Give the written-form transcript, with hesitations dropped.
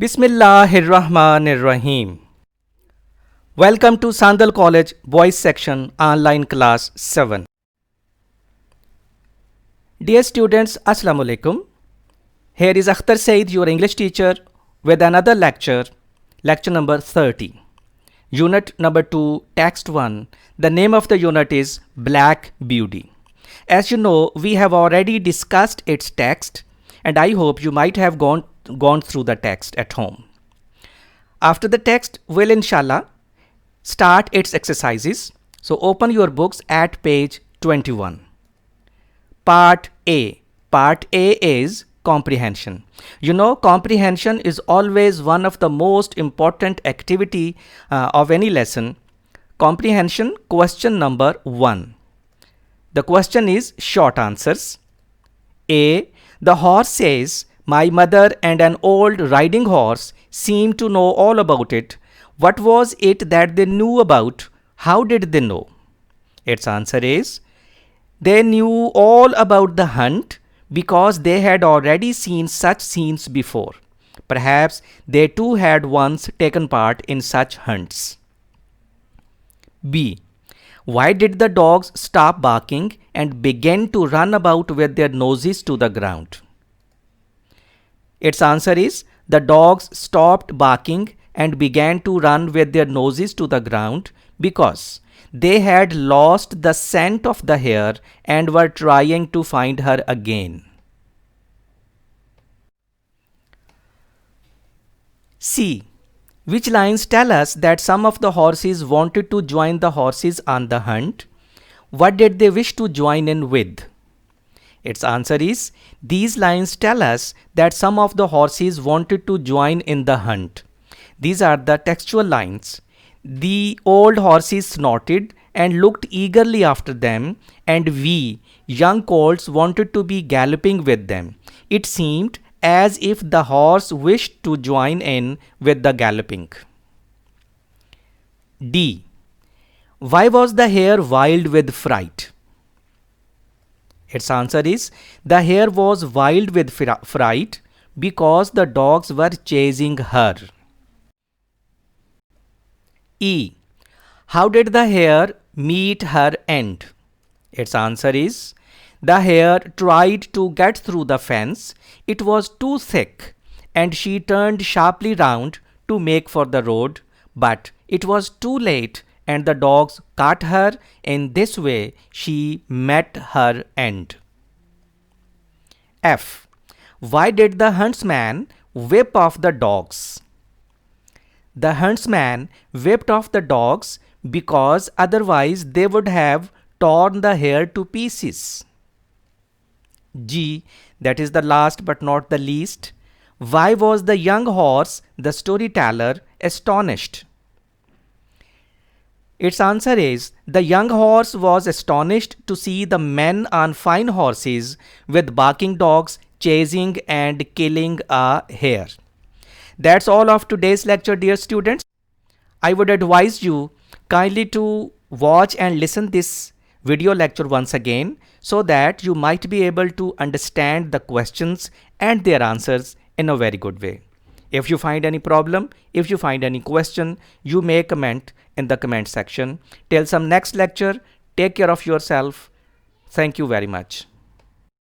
Bismillahirrahmanirrahim. Welcome to Sandal College Boys Section Online Class 7. Dear students, Assalamu alaikum. Here is Akhtar Said, your English teacher, with another lecture number 30. Unit number 2, Text 1. The name of the unit is Black Beauty. As you know, we have already discussed its text, and I hope you might have gone through the text at home. After the text, we'll inshallah start its exercises. So open your books at page 21. Part A. Part A is comprehension. You know, comprehension is always one of the most important activity of any lesson. Comprehension, question number 1. The question is short answers. A. The horse says, "My mother and an old riding horse seem to know all about it. What was it that they knew about? How did they know?" Its answer is, they knew all about the hunt because they had already seen such scenes before. Perhaps they too had once taken part in such hunts. B. Why did the dogs stop barking and begin to run about with their noses to the ground? Its answer is, the dogs stopped barking and began to run with their noses to the ground because they had lost the scent of the hare and were trying to find her again. C. Which lines tell us that some of the horses wanted to join the horses on the hunt? What did they wish to join in with? Its answer is, these lines tell us that some of the horses wanted to join in the hunt. These are the textual lines. The old horses snorted and looked eagerly after them, and we, young colts, wanted to be galloping with them. It seemed as if the horse wished to join in with the galloping. D. Why was the hare wild with fright? Its answer is, the hare was wild with fright because the dogs were chasing her. E. How did the hare meet her end? Its answer is, the hare tried to get through the fence. It was too thick and she turned sharply round to make for the road, but it was too late and the dogs caught her. In this way, she met her end. F. Why did the huntsman whip off the dogs? The huntsman whipped off the dogs because otherwise they would have torn the hare to pieces. G. That is the last but not the least. Why was the young horse, the storyteller, astonished? Its answer is, the young horse was astonished to see the men on fine horses with barking dogs chasing and killing a hare. That's all of today's lecture, dear students. I would advise you kindly to watch and listen this video lecture once again so that you might be able to understand the questions and their answers in a very good way. If you find any problem, if you find any question, you may comment in the comment section. Till some next lecture, take care of yourself. Thank you very much.